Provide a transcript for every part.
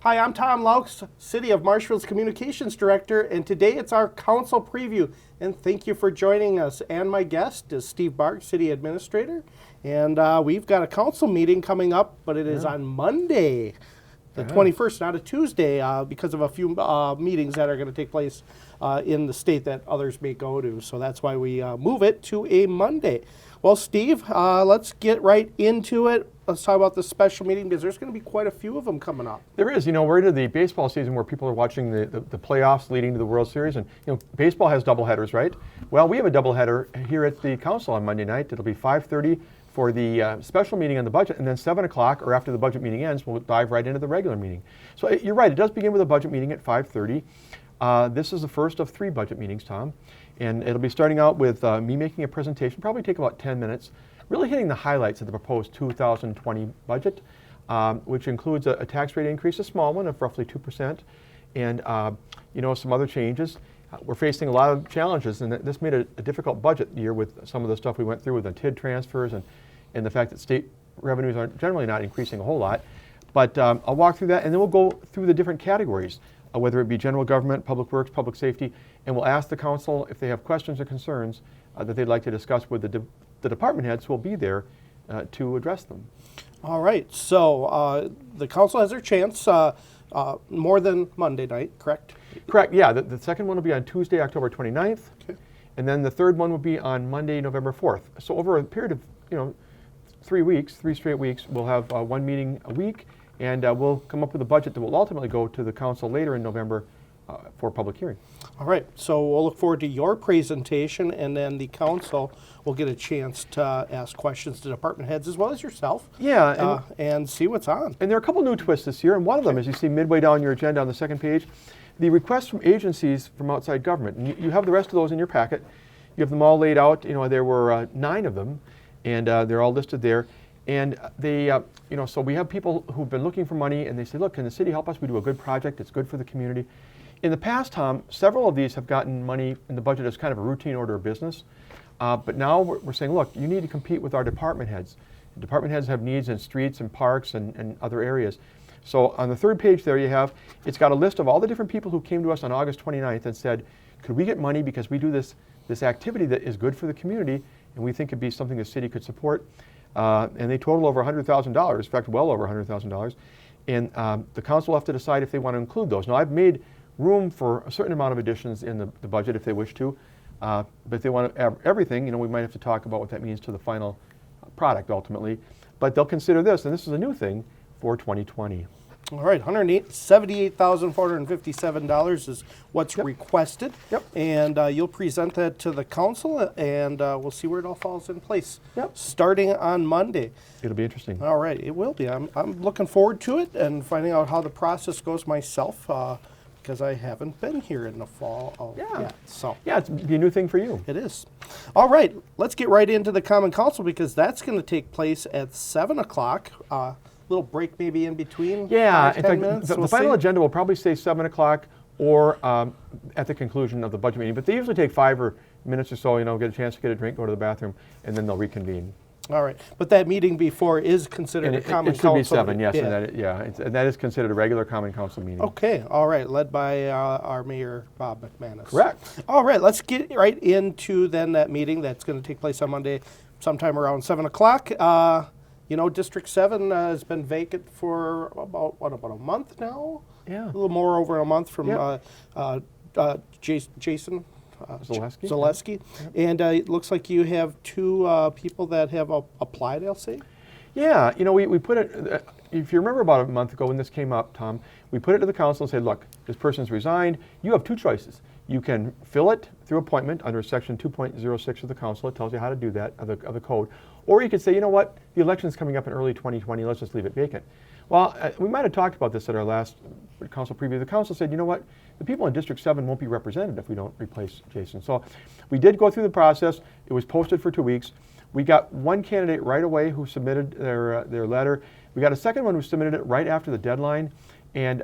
Hi, I'm Tom Laux, City of Marshfield's Communications Director, and today it's our council preview. And thank you for joining us. And my guest is Steve Barg, City Administrator. And we've got a council meeting coming up, but it is on Monday, the 21st, not a Tuesday, because of a few meetings that are going to take place in the state that others may go to. So that's why we move it to a Monday. Well, Steve, let's get right into it. Let's talk about the special meeting because there's going to be quite a few of them coming up. There is. You know, we're into the baseball season where people are watching the playoffs leading to the World Series. And, you know, baseball has doubleheaders, right? Well, we have a doubleheader here at the council on Monday night. It'll be 5:30 for the special meeting on the budget, and then 7 o'clock, or after the budget meeting ends, we'll dive right into the regular meeting. So you're right, it does begin with a budget meeting at 5:30. This is the first of 3 budget meetings, Tom. And it'll be starting out with me making a presentation, probably take about 10 minutes, really hitting the highlights of the proposed 2020 budget, which includes a tax rate increase, a small one of roughly 2%, and you know, some other changes. We're facing a lot of challenges, and this made a difficult budget year with some of the stuff we went through with the TID transfers and the fact that state revenues are generally not increasing a whole lot. But I'll walk through that, and then we'll go through the different categories, whether it be general government, public works, public safety, and we'll ask the council if they have questions or concerns that they'd like to discuss with the department heads who will be there to address them. All right, so the council has their chance more than Monday night, correct? Correct, yeah. The second one will be on Tuesday, October 29th, Okay. and then the third one will be on Monday, November 4th. So over a period of, you know, 3 straight weeks, we'll have one meeting a week, and we'll come up with a budget that will ultimately go to the council later in November for public hearing. All right, so we'll look forward to your presentation, and then the council will get a chance to ask questions to department heads as well as yourself. Yeah, and see what's on. and there are a couple new twists this year, and one of them, as you see midway down your agenda on the second page, the requests from agencies from outside government. And you have the rest of those in your packet. You have them all laid out. You know, there were 9 of them, and they're all listed there. And they, you know, so we have people who've been looking for money, and they say, look, can the city help us? We do a good project. It's good for the community. In the past, Tom, several of these have gotten money in the budget as kind of a routine order of business. But now we're saying, look, you need to compete with our department heads. Department heads have needs in streets and parks and other areas. So on the third page there it's got a list of all the different people who came to us on August 29th and said, could we get money because we do this activity that is good for the community and we think it'd be something the city could support. And they total over $100,000, in fact, well over $100,000. And the council will have to decide if they want to include those. Now, I've made room for a certain amount of additions in the budget if they wish to. But if they want everything, you know, we might have to talk about what that means to the final product ultimately. But they'll consider this, and this is a new thing for 2020. All right, $178,457 is what's requested. Yep. And you'll present that to the council, and we'll see where it all falls in place. Yep. Starting on Monday. It'll be interesting. All right, it will be. I'm looking forward to it and finding out how the process goes myself, because I haven't been here in the fall yet. So. Yeah, it's be a new thing for you. It is. All right, let's get right into the Common Council because that's going to take place at 7 o'clock. Little break maybe in between. Yeah, 5, in 10 fact, minutes, the final agenda will probably say 7 o'clock or at the conclusion of the budget meeting. But they usually take 5 minutes or so, you know, get a chance to get a drink, go to the bathroom, and then they'll reconvene. All right, but that meeting before is considered a Common Council. It should be 7, yes, and that is considered a regular Common Council meeting. Okay, all right, led by our Mayor, Bob McManus. Correct. All right, let's get right into then that meeting that's going to take place on Monday sometime around 7 o'clock. You know, District 7 has been vacant for about a month now? Yeah. A little more over a month from Jason Zaleski. And it looks like you have 2 people that have applied, I'll say. Yeah, you know, we put it, if you remember about a month ago when this came up, Tom, we put it to the council and said, look, this person's resigned. You have 2 choices. You can fill it through appointment under section 2.06 of the council. It tells you how to do that, of the code. Or you could say, you know what, the election's coming up in early 2020, let's just leave it vacant. Well, we might have talked about this at our last council preview. The council said, you know what, the people in District 7 won't be represented if we don't replace Jason. So we did go through the process. It was posted for 2 weeks. We got 1 candidate right away who submitted their letter. We got a second one who submitted it right after the deadline. And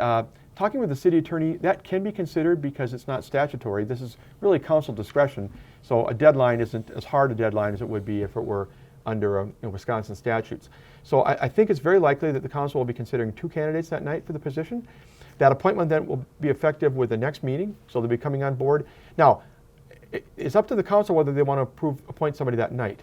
talking with the city attorney, that can be considered because it's not statutory. This is really council discretion. So a deadline isn't as hard a deadline as it would be if it were under Wisconsin statutes. So I think it's very likely that the council will be considering 2 candidates that night for the position. That appointment then will be effective with the next meeting, so they'll be coming on board. Now, it's up to the council whether they want to appoint somebody that night.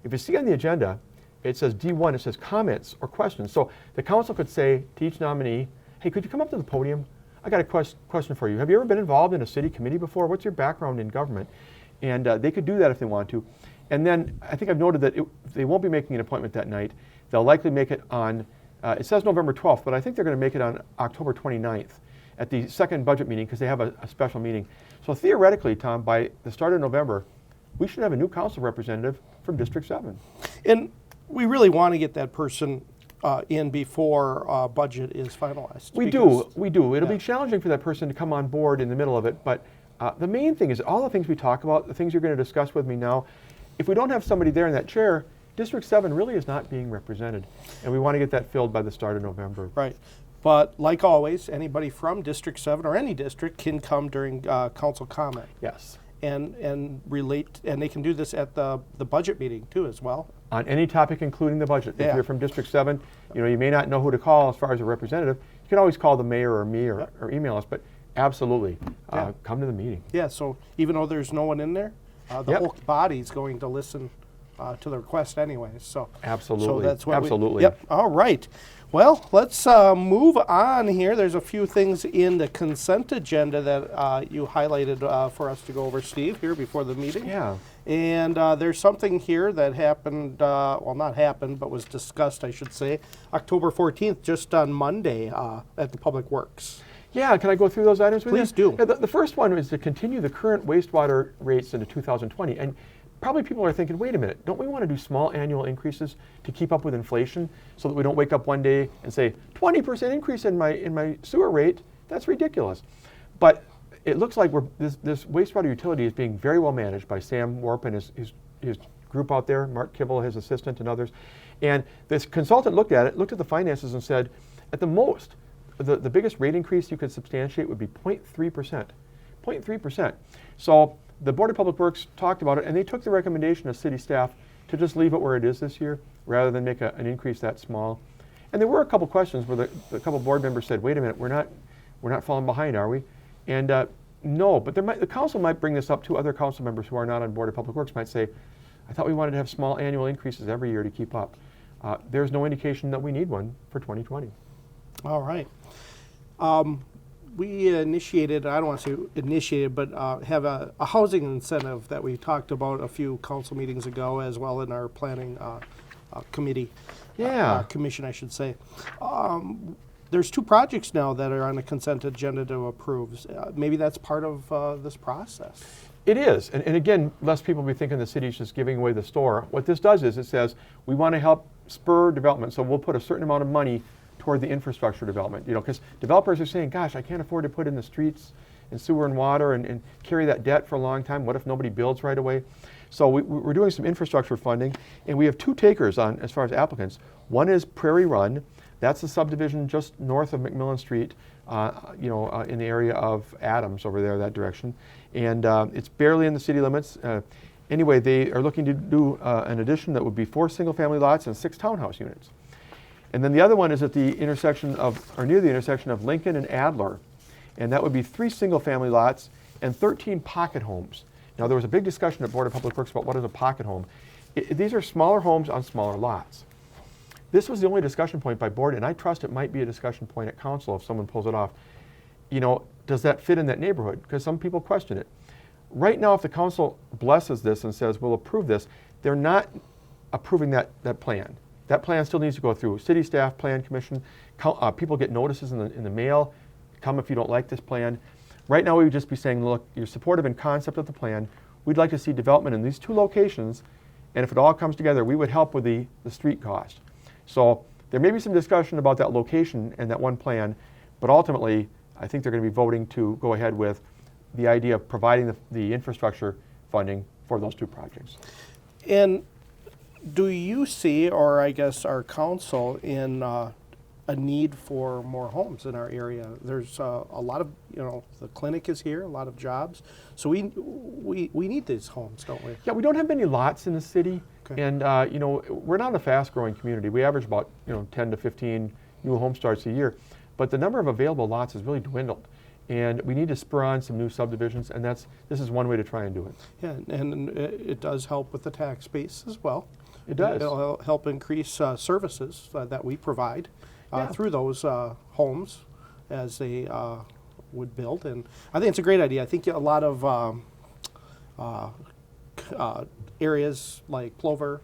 If you see on the agenda, it says D1, it says comments or questions. So the council could say to each nominee, hey, could you come up to the podium? I got a question for you. Have you ever been involved in a city committee before? What's your background in government? And they could do that if they want to. And then I think I've noted that they won't be making an appointment that night. They'll likely make it on, it says November 12th, but I think they're going to make it on October 29th at the second budget meeting because they have a special meeting. So theoretically, Tom, by the start of November, we should have a new council representative from District 7. And we really want to get that person in before budget is finalized. We do. It'll be challenging for that person to come on board in the middle of it, but the main thing is all the things we talk about, the things you're going to discuss with me now, if we don't have somebody there in that chair, District 7 really is not being represented, and we want to get that filled by the start of November. Right. But like always, anybody from District 7 or any district can come during council comment. Yes. And relate, and they can do this at the budget meeting too as well. On any topic, including the budget. Yeah. If you're from District 7, you may not know who to call as far as a representative. You can always call the mayor or me or email us, but absolutely, come to the meeting. Yeah, so even though there's no one in there, the whole body's going to listen to the request anyway. So absolutely. So that's what absolutely. Yep. All right. Well, let's move on here. There's a few things in the consent agenda that you highlighted for us to go over, Steve, here before the meeting. Yeah. And there's something here that happened, well, not happened, but was discussed, I should say, October 14th, just on Monday at the Public Works. Yeah, can I go through those items with you? Please do. Yeah, the first one is to continue the current wastewater rates into 2020. And probably people are thinking, wait a minute, don't we want to do small annual increases to keep up with inflation so that we don't wake up one day and say, 20% increase in my sewer rate? That's ridiculous. But it looks like this wastewater utility is being very well managed by Sam Warp and his group out there, Mark Kibble, his assistant, and others. And this consultant looked at the finances and said, at the most, the biggest rate increase you could substantiate would be 0.3%. 0.3%. So the Board of Public Works talked about it, and they took the recommendation of city staff to just leave it where it is this year, rather than make an increase that small. And there were a couple questions where the couple board members said, "Wait a minute, we're not falling behind, are we?" And no, but the council might bring this up to other council members who are not on Board of Public Works. Might say, "I thought we wanted to have small annual increases every year to keep up." There's no indication that we need one for 2020. All right. We initiated, I don't want to say initiated, but have a housing incentive that we talked about a few council meetings ago, as well in our planning committee. Commission, I should say. There's 2 projects now that are on the consent agenda to approve. Maybe that's part of this process. It is, and again, lest people be thinking the city's just giving away the store. What this does is it says, we want to help spur development, so we'll put a certain amount of money toward the infrastructure development, because developers are saying, gosh, I can't afford to put in the streets and sewer and water and carry that debt for a long time. What if nobody builds right away? So we're doing some infrastructure funding, and we have 2 takers on as far as applicants. One is Prairie Run. That's a subdivision just north of McMillan Street, in the area of Adams over there, that direction. And it's barely in the city limits. Anyway, they are looking to do an addition that would be 4 single-family lots and 6 townhouse units. And then the other one is at the intersection near the intersection of Lincoln and Adler. And that would be 3 single-family lots and 13 pocket homes. Now, there was a big discussion at Board of Public Works about what is a pocket home. These are smaller homes on smaller lots. This was the only discussion point by board, and I trust it might be a discussion point at council if someone pulls it off. Does that fit in that neighborhood? Because some people question it. Right now, if the council blesses this and says, we'll approve this, they're not approving that plan. That plan still needs to go through city staff, plan commission. People get notices in the mail. Come if you don't like this plan. Right now, we would just be saying, look, you're supportive in concept of the plan. We'd like to see development in these 2 locations, and if it all comes together, we would help with the street cost. So there may be some discussion about that location and that one plan, but ultimately, I think they're going to be voting to go ahead with the idea of providing the infrastructure funding for those 2 projects. And do you see, or I guess our council, in a need for more homes in our area? There's a lot of, the clinic is here, a lot of jobs. So we need these homes, don't we? Yeah, we don't have many lots in the city. Okay. And you know, we're not a fast-growing community. We average about 10 to 15 new home starts a year, but the number of available lots has really dwindled. And we need to spur on some new subdivisions, and this is one way to try and do it. Yeah, and it does help with the tax base as well. It does. It'll help increase services that we provide Yeah. through those homes as they would build. And I think it's a great idea. I think a lot of areas like Plover,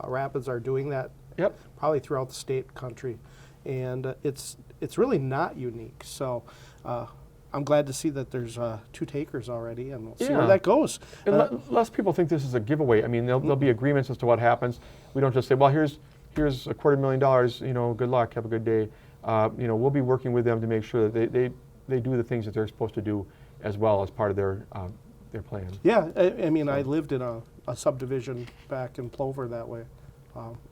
Rapids are doing that. Yep. Probably throughout the state, country, and it's really not unique. So I'm glad to see that there's 2 takers already, and we'll see where Yeah. that goes. And less people think this is a giveaway. I mean, there'll be agreements as to what happens. We don't just say, well, here's $250,000. Good luck, have a good day. We'll be working with them to make sure that they do the things that they're supposed to do as well as part of their plan. Yeah, I mean, I lived in a subdivision back in Plover that way.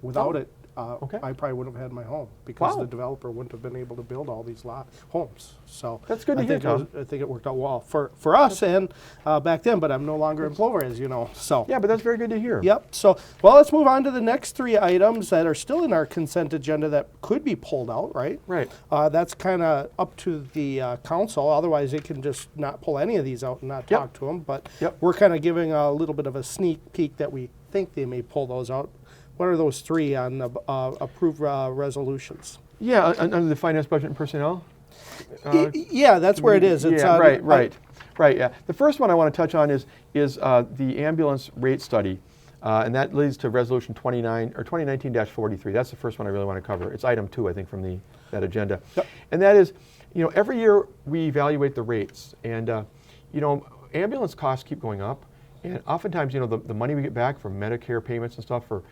Without it, okay. I probably wouldn't have had my home because Wow. the developer wouldn't have been able to build all these homes. So That's good to I hear, think Tom. I think it worked out well for us and back then. But I'm no longer in Plover, as you know. So Yeah, but that's very good to hear. Yep. So, well, let's move on to the next 3 items that are still in our consent agenda that could be pulled out, right? Right. That's kind of up to the council. Otherwise, they can just not pull any of these out and not Yep. talk to them. But Yep. we're kind of giving a little bit of a sneak peek that we think they may pull those out. What are those 3 on the approved resolutions? Yeah, under the finance, budget, and personnel. Yeah, that's where it is. It's yeah, right. Yeah. The first one I want to touch on is the ambulance rate study, and that leads to resolution 2019-43. That's the first one I really want to cover. It's item 2, I think, from that agenda. Yep. And that is, every year we evaluate the rates, and ambulance costs keep going up, and oftentimes, the money we get back from Medicare payments and stuff for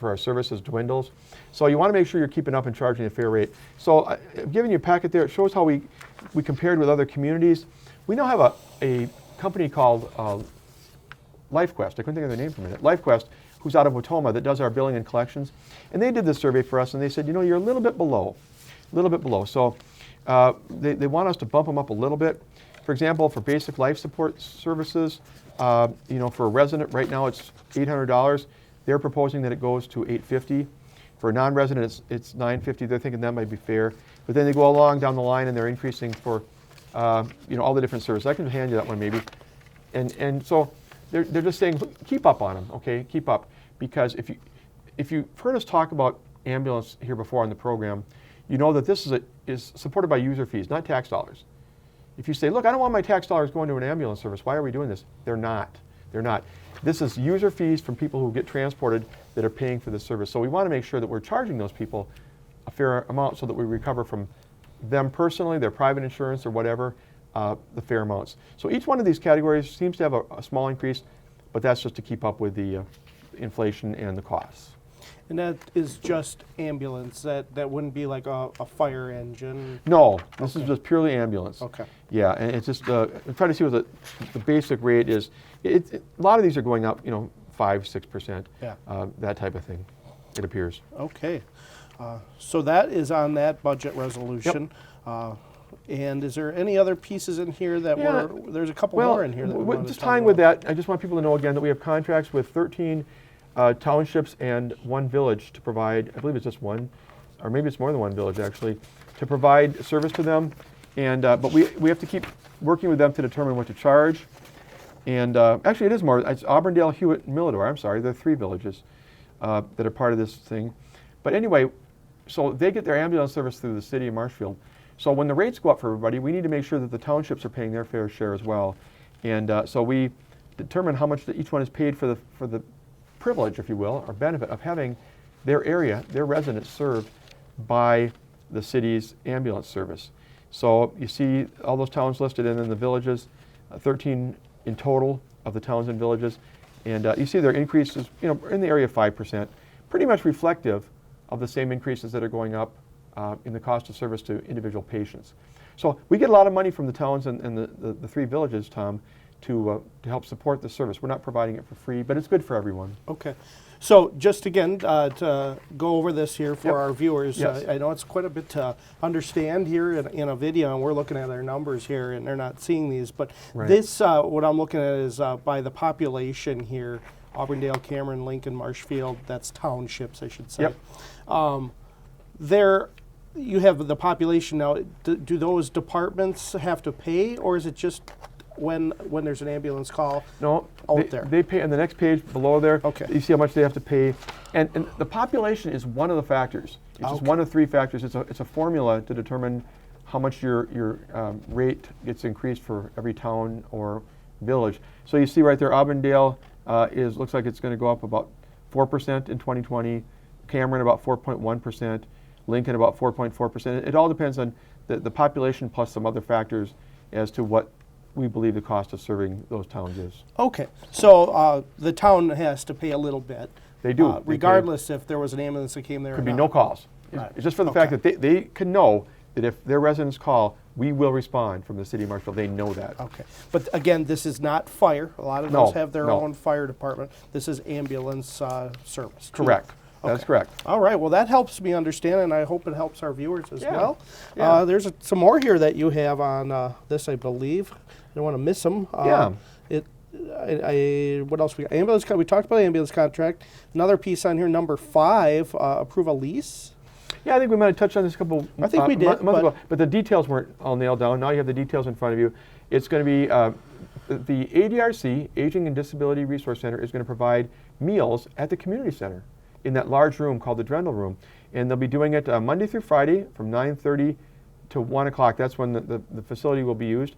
our services dwindles. So you want to make sure you're keeping up and charging a fair rate. So I've given you a packet there. It shows how we compared with other communities. We now have a company called LifeQuest. I couldn't think of their name for a minute. LifeQuest, who's out of Watoma, that does our billing and collections. And they did this survey for us, and they said, you're a little bit below. So they want us to bump them up a little bit. For example, for basic life support services, for a resident, right now it's $800. They're proposing that it goes to $850. For a non-resident, it's $950. They're thinking that might be fair. But then they go along down the line and they're increasing for all the different services. I can hand you that one maybe. And so they're just saying, keep up on them, okay? Keep up. Because if you've heard us talk about ambulance here before on the program, you know that this is supported by user fees, not tax dollars. If you say, look, I don't want my tax dollars going to an ambulance service, why are we doing this? They're not. This is user fees from people who get transported that are paying for the service. So we want to make sure that we're charging those people a fair amount so that we recover from them personally, their private insurance or whatever, the fair amounts. So each one of these categories seems to have a small increase, but that's just to keep up with the inflation and the costs. And that is just ambulance. That wouldn't be like a fire engine. No, this is just purely ambulance. Okay. Yeah, and it's just I'm trying to see what the basic rate is. A lot of these are going up, 5-6%. Yeah. That type of thing. It appears. Okay. So that is on that budget resolution. And is there any other pieces in here that there's a couple more in here that we wanted just to talk tying with about. that, I just want people to know again that we have contracts with 13 townships and 1 village to provide, I believe it's just one, or maybe it's more than 1 village actually, to provide service to them. And but we have to keep working with them to determine what to charge. And actually it is more, it's Auburndale, Hewitt, and Millador, I'm sorry, there are 3 villages that are part of this thing. But anyway, so they get their ambulance service through the city of Marshfield. So when the rates go up for everybody, we need to make sure that the townships are paying their fair share as well. And so we determine how much each one is paid for the privilege, if you will, or benefit of having their area, their residents served by the city's ambulance service. So you see all those towns listed and then the villages, 13 in total of the towns and villages. And you see their increases, in the area of 5%, pretty much reflective of the same increases that are going up in the cost of service to individual patients. So we get a lot of money from the towns and the 3 villages, Tom, to help support the service. We're not providing it for free, but it's good for everyone. Okay. So just again, to go over this here for our viewers, Yes. I know it's quite a bit to understand here in a video, and we're looking at our numbers here, and they're not seeing these, but Right. this, what I'm looking at is by the population here Auburndale, Cameron, Lincoln, Marshfield. That's townships, I should say. Yep. There, you have the population now. Do those departments have to pay, or is it just when there's an ambulance call? No, there. They pay on the next page below there. Okay. You see how much they have to pay, and the population is one of the factors. It's just one of 3 factors. It's a formula to determine how much your rate gets increased for every town or village. So you see right there, Auburndale looks like it's going to go up about 4% in 2020. Cameron about 4.1%. Lincoln about 4.4%. It all depends on the population plus some other factors as to what we believe the cost of serving those towns is. Okay, so the town has to pay a little bit. They do. They regardless if there was an ambulance that came there. Could or be not. no calls. Right. It's just for the fact that they can know that if their residents call, we will respond from the city of Marshfield. They know that. Okay, but again, this is not fire. A lot of No, those have their no. own fire department. This is ambulance service. too. Correct. That's Okay. correct. All right, well, that helps me understand, and I hope it helps our viewers as Yeah. well. Yeah. There's some more here that you have on this, I believe. I don't want to miss them. Yeah. What else we got? Ambulance. We talked about the ambulance contract. Another piece on here, number 5, approve a lease. Yeah, I think we might have touched on this a couple I think we did, months but- ago, but the details weren't all nailed down. Now you have the details in front of you. It's going to be the ADRC, Aging and Disability Resource Center, is going to provide meals at the community center in that large room called the Drendel Room. And they'll be doing it Monday through Friday from 9:30 to 1 o'clock. That's when the facility will be used.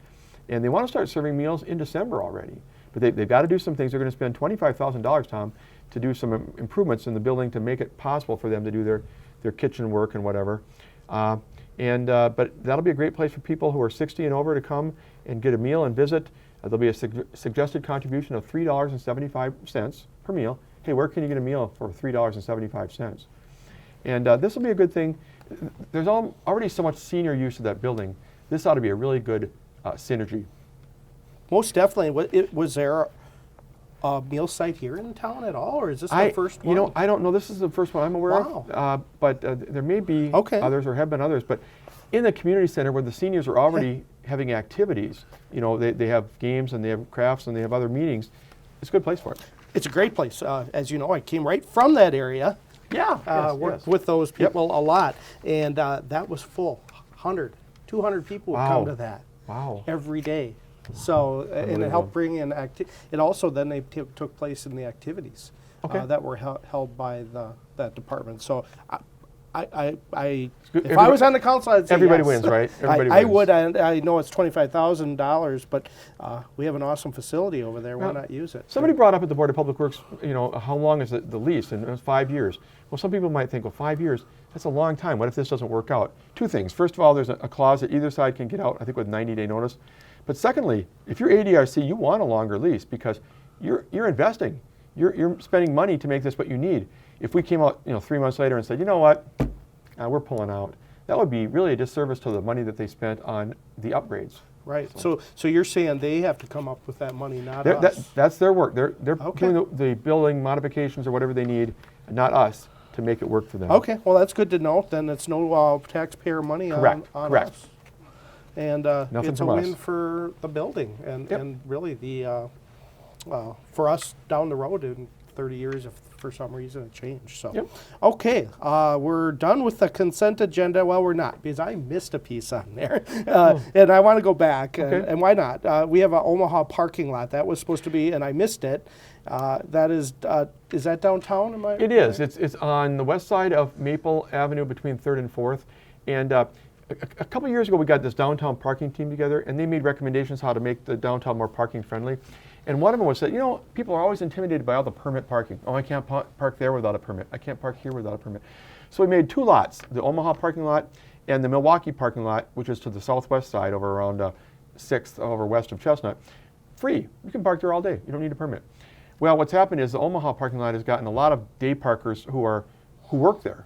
And they want to start serving meals in December already. But they've got to do some things. They're going to spend $25,000, Tom, to do some improvements in the building to make it possible for them to do their kitchen work and whatever. But that'll be a great place for people who are 60 and over to come and get a meal and visit. There'll be a suggested contribution of $3.75 per meal. Hey, where can you get a meal for $3.75? And this will be a good thing. There's already so much senior use of that building. This ought to be a really good synergy. Most definitely. Was there a meal site here in town at all, or is this the first one? You know, I don't know. This is the first one I'm aware of. But there may be others or have been others. But in the community center where the seniors are already having activities, you know, they have games and they have crafts and they have other meetings, it's a good place for it. It's a great place. As you know, I came right from that area. Yeah. Worked with those people a lot. And that was full. 100, 200 people would come to that. Wow. Every day. So, and it helped bring in it also then they took place in the activities that were held by that department. So, if I was on the council, I'd say everybody yes. wins, right? Everybody I wins. would. I know it's $25,000, but we have an awesome facility over there. Why not use it? Somebody brought up at the Board of Public Works, you know, how long is the lease? And it was 5 years. Well, some people might think, well, 5 years, that's a long time. What if this doesn't work out? 2 things. First of all, there's a clause that either side can get out, I think with 90-day notice. But secondly, if you're ADRC, you want a longer lease because you're investing. You're spending money to make this what you need. If we came out, 3 months later and said, you know what, we're pulling out, that would be really a disservice to the money that they spent on the upgrades. Right. So you're saying they have to come up with that money, not us. That's their work. They're doing the building modifications or whatever they need, not us, to make it work for them. Okay. Well, that's good to know. Then it's no taxpayer money on us. And it's a win for the building and really the for us down the road in 30 years if for some reason it changed. So, okay, we're done with the consent agenda. Well, we're not because I missed a piece on there, and I want to go back. And why not? We have an Omaha parking lot that was supposed to be, and I missed it. That is that downtown? Am I? It is. It's on the west side of Maple Avenue between 3rd and 4th, and a couple years ago, we got this downtown parking team together, and they made recommendations how to make the downtown more parking friendly. And one of them was that, people are always intimidated by all the permit parking. Oh, I can't park there without a permit. I can't park here without a permit. So we made 2 lots, the Omaha parking lot and the Milwaukee parking lot, which is to the southwest side over around 6th over west of Chestnut. Free. You can park there all day. You don't need a permit. Well, what's happened is the Omaha parking lot has gotten a lot of day parkers who work there.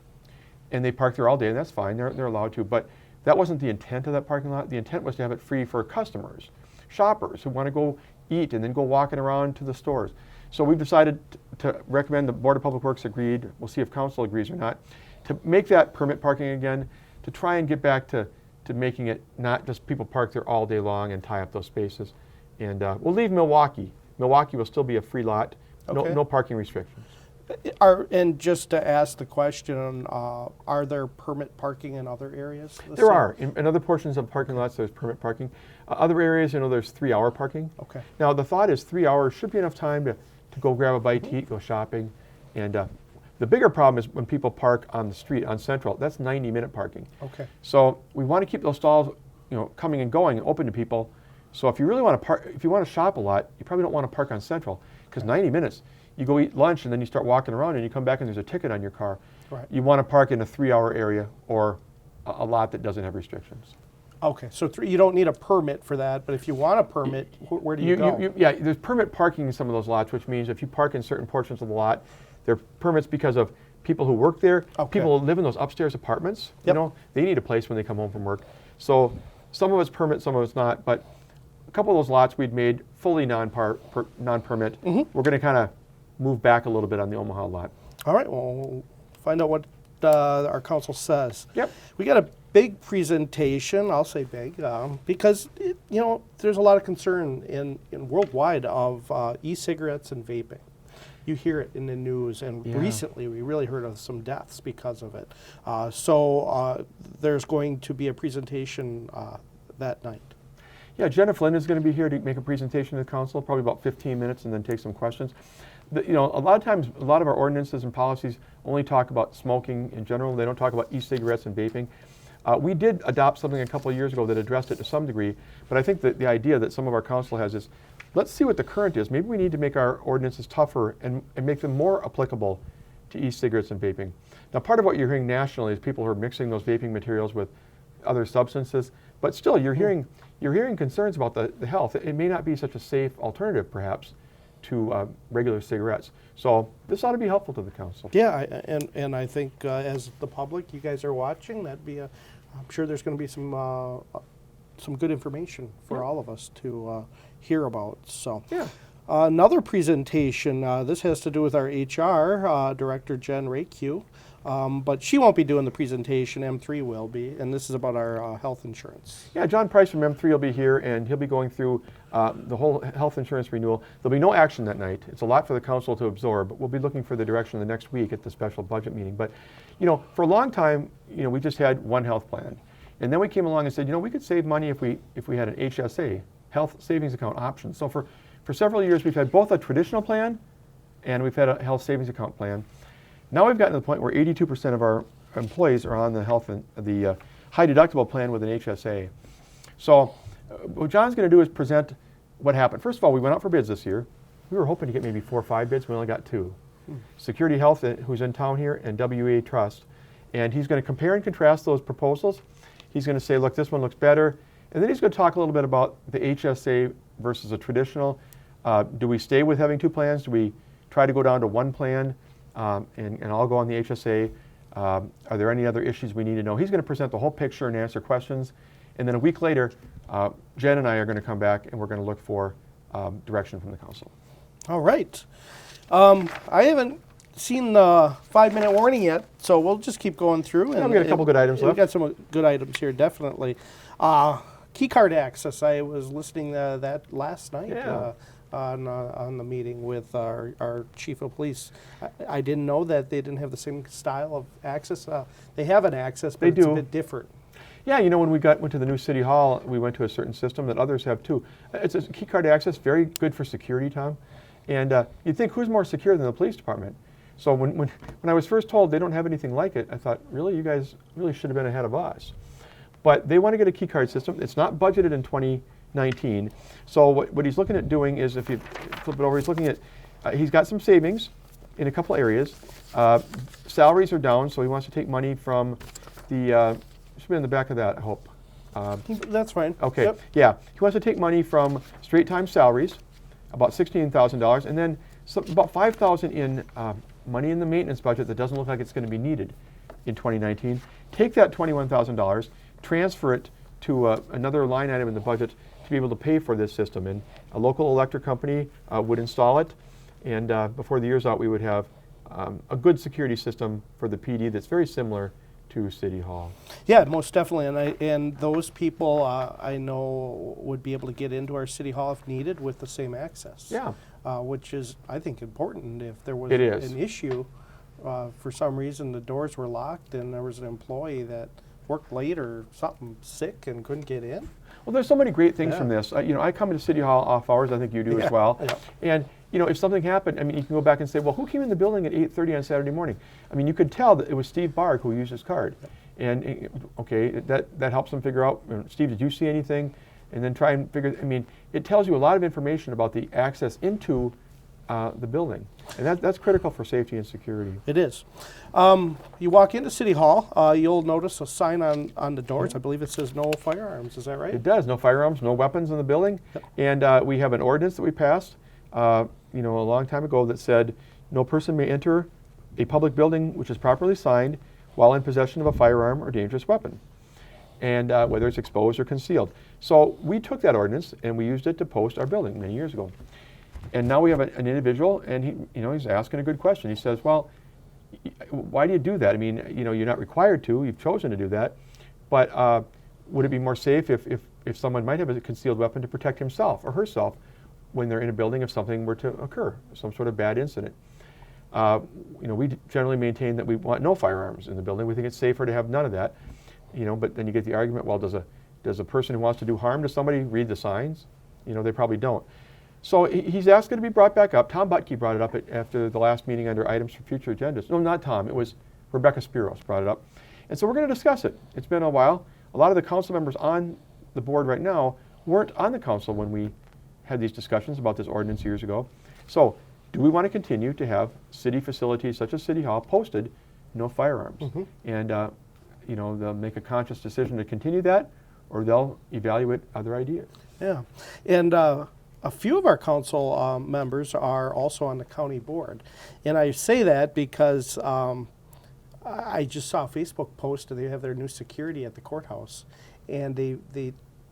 And they park there all day, and that's fine. They're allowed to. But that wasn't the intent of that parking lot. The intent was to have it free for customers, shoppers who want to go eat and then go walking around to the stores. So we've decided to recommend, the Board of Public Works agreed, we'll see if council agrees or not, to make that permit parking again, to try and get back to making it not just people park there all day long and tie up those spaces. And we'll leave Milwaukee. Milwaukee will still be a free lot, Okay. No parking restrictions. And just to ask the question, are there permit parking in other areas? There are. In other portions of parking lots, there's permit parking. Other areas, there's 3-hour parking. Okay. Now, the thought is 3 hours should be enough time to go grab a bite to eat, go shopping. And the bigger problem is when people park on the street, on Central. That's 90-minute parking. Okay. So we want to keep those stalls, coming and going and open to people. So if you really want to park, if you want to shop a lot, you probably don't want to park on Central, because 90 minutes, you go eat lunch and then you start walking around and you come back and there's a ticket on your car. Right. You want to park in a 3-hour area or a lot that doesn't have restrictions. Okay, so you don't need a permit for that, but if you want a permit, where do you go? Yeah, there's permit parking in some of those lots, which means if you park in certain portions of the lot, there are permits because of people who work there, Okay. people who live in those upstairs apartments. Yep. They need a place when they come home from work. So some of it's permit, some of it's not, but a couple of those lots we'd made fully non-permit. Mm-hmm. We're going to kind of move back a little bit on the Omaha lot. All right, well, we'll find out what our council says. Yep. We got a big presentation, I'll say big, because there's a lot of concern in worldwide of e-cigarettes and vaping. You hear it in the news, and Yeah. recently we really heard of some deaths because of it. So there's going to be a presentation that night. Yeah, Jenna Flynn is going to be here to make a presentation to the council, probably about 15 minutes, and then take some questions. A lot of times, a lot of our ordinances and policies only talk about smoking in general. They don't talk about e-cigarettes and vaping. We did adopt something a couple of years ago that addressed it to some degree, but I think that the idea that some of our council has is, let's see what the current is. Maybe we need to make our ordinances tougher and make them more applicable to e-cigarettes and vaping. Now, part of what you're hearing nationally is people who are mixing those vaping materials with other substances, but still, you're hearing concerns about the health. It may not be such a safe alternative, perhaps, to regular cigarettes. So this ought to be helpful to the council. Yeah, and I think as the public, you guys are watching, I'm sure there's going to be some good information for all of us to hear about. So Yeah. Another presentation, this has to do with our HR Director, Jen Rayque, but she won't be doing the presentation, M3 will be, and this is about our health insurance. Yeah, John Price from M3 will be here, and he'll be going through the whole health insurance renewal. There'll be no action that night. It's a lot for the council to absorb. We'll be looking for the direction the next week at the special budget meeting. But, for a long time, we just had one health plan. And then we came along and said, we could save money if we had an HSA, health savings account option. So for several years, we've had both a traditional plan and we've had a health savings account plan. Now we've gotten to the point where 82% of our employees are on the health and the high deductible plan with an HSA. So what John's going to do is present what happened. First of all, we went out for bids this year. We were hoping to get maybe 4 or 5 bids. We only got 2. Security Health, who's in town here, and WA Trust. And he's going to compare and contrast those proposals. He's going to say, look, this one looks better. And then he's going to talk a little bit about the HSA versus a traditional. Do we stay with having 2 plans? Do we try to go down to 1 plan and I'll go on the HSA? Are there any other issues we need to know? He's going to present the whole picture and answer questions. And then a week later, Jen and I are going to come back and we're going to look for direction from the council. All right. I haven't seen the 5-minute warning yet, so we'll just keep going through. Yeah, we've got a couple good items left. We've got some good items here, definitely. Key card access. I was listening to that last night. Yeah. On the meeting with our chief of police. I didn't know that they didn't have the same style of access. They have an access, but it's a bit different. Yeah, when we went to the new city hall, we went to a certain system that others have too. It's a key card access, very good for security, Tom. And you'd think, who's more secure than the police department? So when I was first told they don't have anything like it, I thought, really, you guys really should have been ahead of us. But they want to get a key card system. It's not budgeted in 2019. So what he's looking at doing is, if you flip it over, he's looking at, he's got some savings in a couple areas. Salaries are down, so he wants to take money from the, should be in the back of that, I hope. That's fine. Okay, Yep. yeah. He wants to take money from straight time salaries, about $16,000, and then about $5,000 in money in the maintenance budget that doesn't look like it's going to be needed in 2019. Take that $21,000, transfer it to another line item in the budget to be able to pay for this system. And a local electric company would install it, and before the year's out, we would have a good security system for the PD that's very similar to City Hall. Yeah, most definitely, and those people I know would be able to get into our city hall if needed with the same access. Yeah. which is, I think, important. If there was It is. an issue, for some reason the doors were locked and there was an employee that worked late or something sick and couldn't get in. Well, there's so many great things Yeah. from this. I come into City Hall off hours, I think you do as well. Yeah. And if something happened, I mean, you can go back and say, well, who came in the building at 8:30 on Saturday morning? I mean, you could tell that it was Steve Barg who used his card. And okay, that helps them figure out, Steve, did you see anything? And then try and figure, I mean, it tells you a lot of information about the access into the building. And that's critical for safety and security. It is. You walk into City Hall, you'll notice a sign on the doors. I believe it says no firearms. Is that right? It does. No firearms, no weapons in the building. Yep. And we have an ordinance that we passed, a long time ago that said no person may enter a public building which is properly signed while in possession of a firearm or dangerous weapon, and whether it's exposed or concealed. So we took that ordinance and we used it to post our building many years ago. And now we have an individual, and he's asking a good question. He says, well, why do you do that? I mean, you're not required to. You've chosen to do that. But would it be more safe if someone might have a concealed weapon to protect himself or herself when they're in a building if something were to occur, some sort of bad incident? We generally maintain that we want no firearms in the building. We think it's safer to have none of that. But then you get the argument, well, does a person who wants to do harm to somebody read the signs? They probably don't. So he's asked it to be brought back up. Tom Butke brought it up after the last meeting under items for future agendas. No, not Tom. It was Rebecca Spiros brought it up. And so we're going to discuss it. It's been a while. A lot of the council members on the board right now weren't on the council when we had these discussions about this ordinance years ago. So do we want to continue to have city facilities such as City Hall posted no firearms? Mm-hmm. And they'll make a conscious decision to continue that, or they'll evaluate other ideas. Yeah. And a few of our council members are also on the county board. And I say that because I just saw a Facebook post that they have their new security at the courthouse. And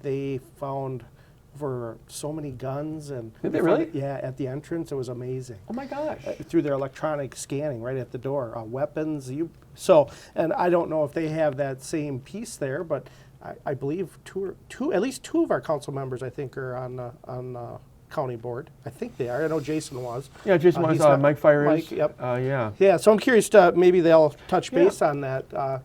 they found for so many guns. And did they really? Yeah, at the entrance. It was amazing. Oh my gosh. Through their electronic scanning right at the door. Weapons. And I don't know if they have that same piece there, but I believe at least two of our council members, I think, are on the county board. I think they are. I know Jason was. Yeah, Jason was. Mike Fire is. Mike, yep. Yeah. Yeah, so I'm curious maybe they'll touch base on that.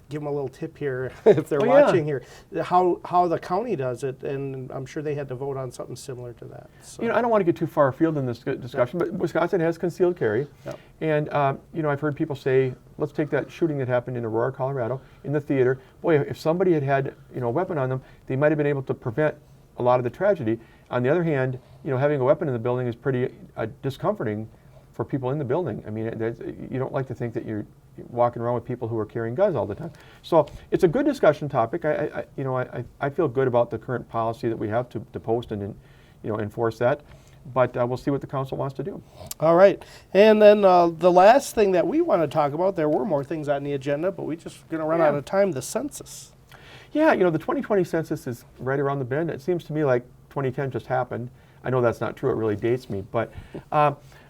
Give them a little tip here if they're watching here. How the county does it, and I'm sure they had to vote on something similar to that. So. I don't want to get too far afield in this discussion, but Wisconsin has concealed carry. Yep. And, I've heard people say, let's take that shooting that happened in Aurora, Colorado, in the theater. Boy, if somebody had a weapon on them, they might have been able to prevent a lot of the tragedy. On the other hand, having a weapon in the building is pretty discomforting for people in the building. I mean, you don't like to think that you're walking around with people who are carrying guns all the time. So it's a good discussion topic. I feel good about the current policy that we have to post and enforce that. But we'll see what the council wants to do. All right. And then the last thing that we want to talk about, there were more things on the agenda, but we're just going to run out of time, the census. Yeah, the 2020 census is right around the bend. It seems to me like 2010 just happened. I know that's not true. It really dates me. But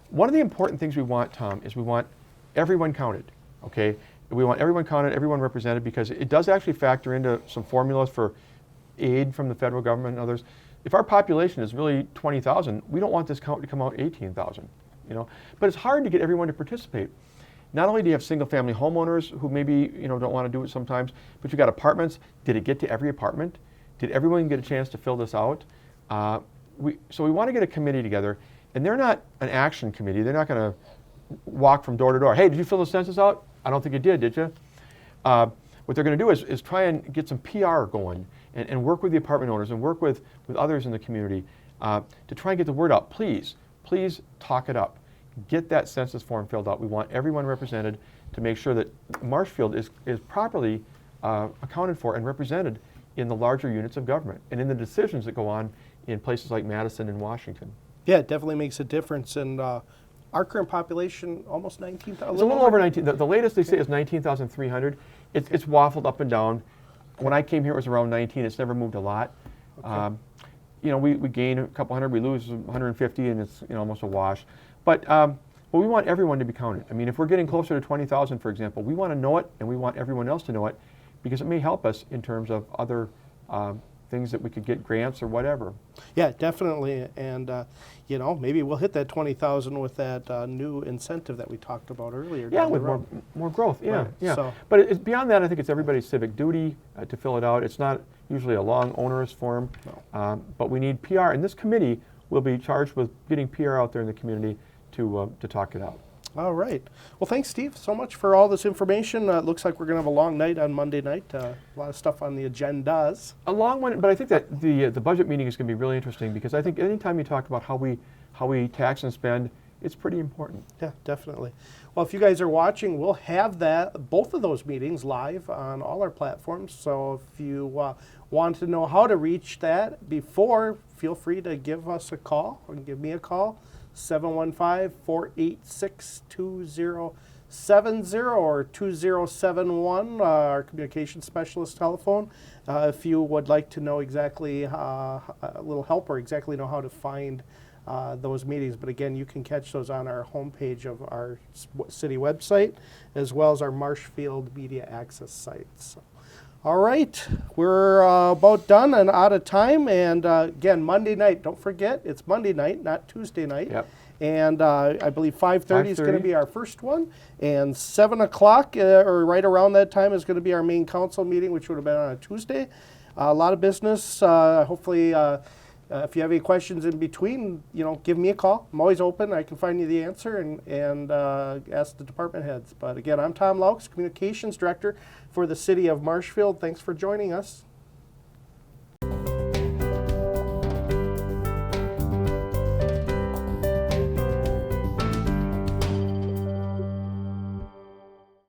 one of the important things we want, Tom, is we want everyone counted, okay? We want everyone counted, everyone represented, because it does actually factor into some formulas for aid from the federal government and others. If our population is really 20,000, we don't want this count to come out 18,000, But it's hard to get everyone to participate. Not only do you have single-family homeowners who maybe don't want to do it sometimes, but you got apartments. Did it get to every apartment? Did everyone get a chance to fill this out? So we want to get a committee together, and they're not an action committee. They're not going to walk from door to door. Hey, did you fill the census out? I don't think you did you? What they're going to do is try and get some PR going and work with the apartment owners and work with others in the community to try and get the word out. Please talk it up. Get that census form filled out. We want everyone represented to make sure that Marshfield is properly accounted for and represented in the larger units of government and in the decisions that go on in places like Madison and Washington. Yeah, it definitely makes a difference. And our current population, almost 19,000. It's a little over 19. The latest they say is 19,300. It's waffled up and down. When I came here, it was around 19. It's never moved a lot. Okay. We gain a couple hundred, we lose 150, and it's almost a wash. But we want everyone to be counted. I mean, if we're getting closer to 20,000, for example, we want to know it, and we want everyone else to know it, because it may help us in terms of other things that we could get grants or whatever. Yeah, definitely. And, maybe we'll hit that 20,000 with that new incentive that we talked about earlier. Yeah, down the with road. more growth. Yeah, Right, yeah. so- But it's beyond that. I think it's everybody's civic duty to fill it out. It's not usually a long, onerous form, but we need PR, and this committee will be charged with getting PR out there in the community to talk it out. All right. Well, thanks, Steve, so much for all this information. It looks like we're going to have a long night on Monday night. A lot of stuff on the agendas. A long one, but I think that the budget meeting is going to be really interesting because I think anytime you talk about how we tax and spend, it's pretty important. Yeah, definitely. Well, if you guys are watching, we'll have both of those meetings live on all our platforms. So if you want to know how to reach that before, feel free to give us a call or give me a call. 715-486-2070 or 2071, our communication specialist telephone. If you would like to know exactly a little help or exactly know how to find those meetings. But again, you can catch those on our homepage of our city website as well as our Marshfield Media Access site. So, all right, we're about done and out of time. And again, Monday night, don't forget, it's Monday night, not Tuesday night. Yep. And I believe 5:30 is going to be our first one. And 7 o'clock, or right around that time, is going to be our main council meeting, which would have been on a Tuesday. A lot of business. Hopefully, if you have any questions in between, give me a call. I'm always open. I can find you the answer and ask the department heads. But again, I'm Tom Laux, Communications Director for the City of Marshfield. Thanks for joining us.